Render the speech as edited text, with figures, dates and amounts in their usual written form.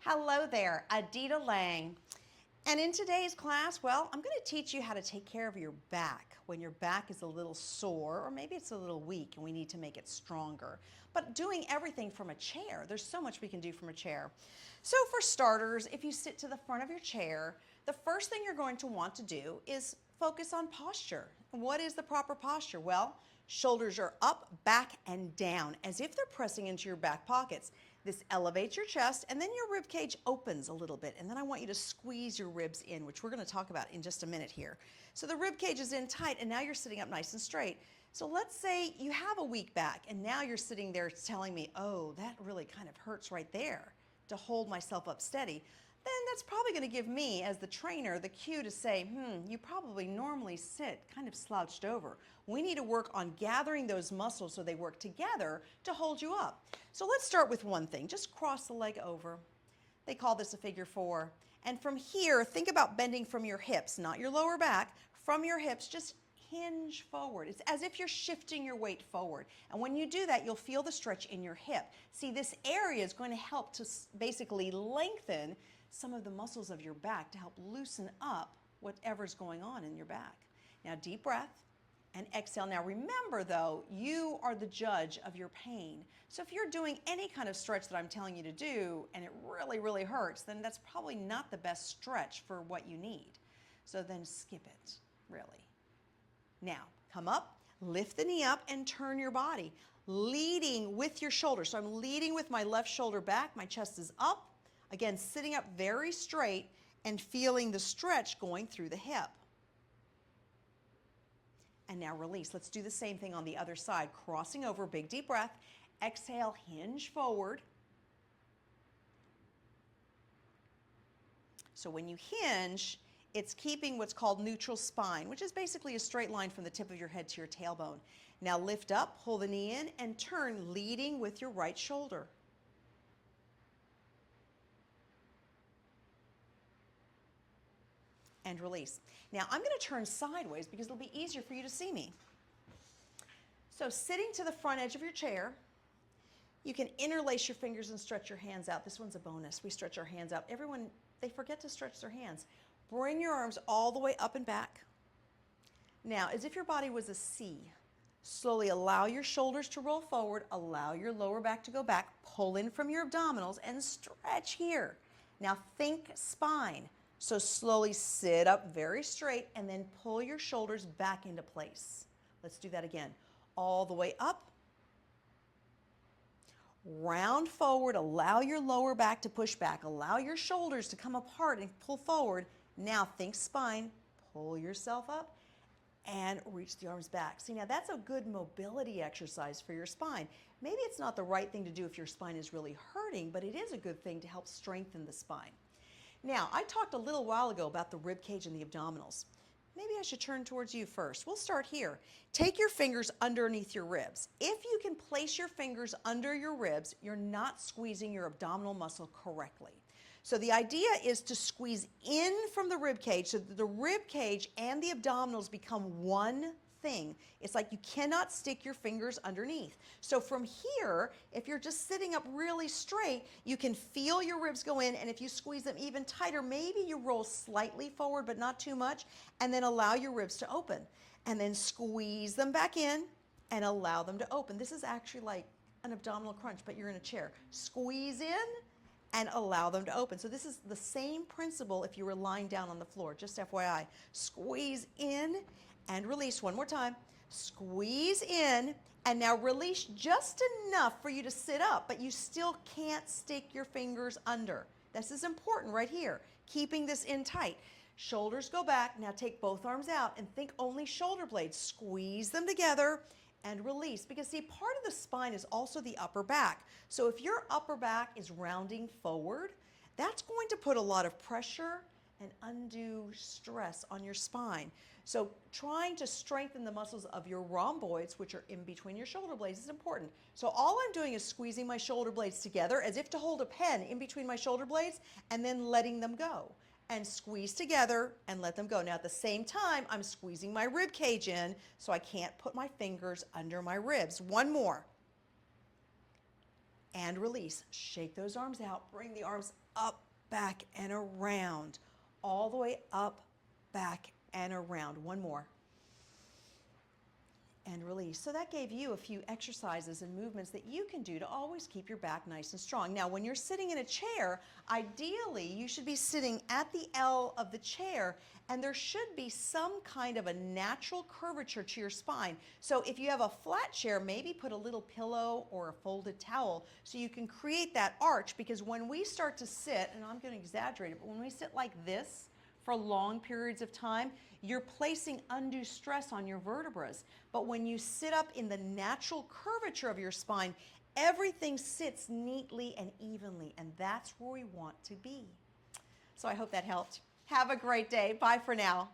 Hello there, Adita Lang. And in today's class, well, I'm going to teach you how to take care of your back when your back is a little sore or maybe it's a little weak and we need to make it stronger. But doing everything from a chair, there's so much we can do from a chair. So for starters, if you sit to the front of your chair, the first thing you're going to want to do is focus on posture. What is the proper posture? Well, shoulders are up, back, and down as if they're pressing into your back pockets. This elevates your chest and then your rib cage opens a little bit, and then I want you to squeeze your ribs in, which we're going to talk about in just a minute here. So the rib cage is in tight and now you're sitting up nice and straight. So let's say you have a weak back and now you're sitting there telling me, oh, that really kind of hurts right there to hold myself up steady. Then that's probably going to give me, as the trainer, the cue to say, you probably normally sit kind of slouched over. We need to work on gathering those muscles so they work together to hold you up. So let's start with one thing. Just cross the leg over. They call this a figure four. And from here, think about bending from your hips, not your lower back, from your hips, just hinge forward. It's as if you're shifting your weight forward. And when you do that, you'll feel the stretch in your hip. See, this area is going to help to basically lengthen some of the muscles of your back to help loosen up whatever's going on in your back. Now, deep breath and exhale. Now, remember though, you are the judge of your pain. So if you're doing any kind of stretch that I'm telling you to do and it really, really hurts, then that's probably not the best stretch for what you need. So then skip it, really. Now, come up, lift the knee up and turn your body, leading with your shoulder. So I'm leading with my left shoulder back, my chest is up. Again, sitting up very straight and feeling the stretch going through the hip. And now release. Let's do the same thing on the other side. Crossing over, big deep breath. Exhale, hinge forward. So when you hinge, it's keeping what's called neutral spine, which is basically a straight line from the tip of your head to your tailbone. Now lift up, pull the knee in, and turn, leading with your right shoulder. And release. Now I'm going to turn sideways because it'll be easier for you to see me. So sitting to the front edge of your chair, you can interlace your fingers and stretch your hands out. This one's a bonus. We stretch our hands out. Everyone, they forget to stretch their hands. Bring your arms all the way up and back. Now, as if your body was a C, slowly allow your shoulders to roll forward, allow your lower back to go back, pull in from your abdominals and stretch here. Now think spine. So slowly sit up very straight and then pull your shoulders back into place. Let's do that again. All the way up. Round forward, allow your lower back to push back. Allow your shoulders to come apart and pull forward. Now think spine, pull yourself up and reach the arms back. See, now that's a good mobility exercise for your spine. Maybe it's not the right thing to do if your spine is really hurting, but it is a good thing to help strengthen the spine. Now, I talked a little while ago about the rib cage and the abdominals. Maybe I should turn towards you first. We'll start here. Take your fingers underneath your ribs. If you can place your fingers under your ribs, you're not squeezing your abdominal muscle correctly. So the idea is to squeeze in from the rib cage so that the rib cage and the abdominals become one thing. It's like you cannot stick your fingers underneath. So from here, if you're just sitting up really straight, you can feel your ribs go in, and if you squeeze them even tighter, maybe you roll slightly forward but not too much, and then allow your ribs to open. And then squeeze them back in and allow them to open. This is actually like an abdominal crunch, but you're in a chair. Squeeze in and allow them to open. So this is the same principle if you were lying down on the floor, just FYI. Squeeze in and release. One more time. Squeeze in and now release just enough for you to sit up, but you still can't stick your fingers under. This is important right here, keeping this in tight. Shoulders go back. Now take both arms out and think only shoulder blades. Squeeze them together and release, because see, part of the spine is also the upper back. So if your upper back is rounding forward, that's going to put a lot of pressure and undue stress on your spine. So trying to strengthen the muscles of your rhomboids, which are in between your shoulder blades, is important. So all I'm doing is squeezing my shoulder blades together as if to hold a pen in between my shoulder blades and then letting them go. And squeeze together and let them go. Now at the same time, I'm squeezing my rib cage in so I can't put my fingers under my ribs. One more. and release. Shake those arms out. Bring the arms up, back, and around. All the way up, back, and around. One more. And release. So that gave you a few exercises and movements that you can do to always keep your back nice and strong. Now, when you're sitting in a chair, ideally you should be sitting at the L of the chair, and there should be some kind of a natural curvature to your spine. So if you have a flat chair, maybe put a little pillow or a folded towel so you can create that arch, because when we start to sit, and I'm going to exaggerate it, but when we sit like this for long periods of time, you're placing undue stress on your vertebrae. But when you sit up in the natural curvature of your spine, everything sits neatly and evenly, and that's where we want to be. So I hope that helped. Have a great day. Bye for now.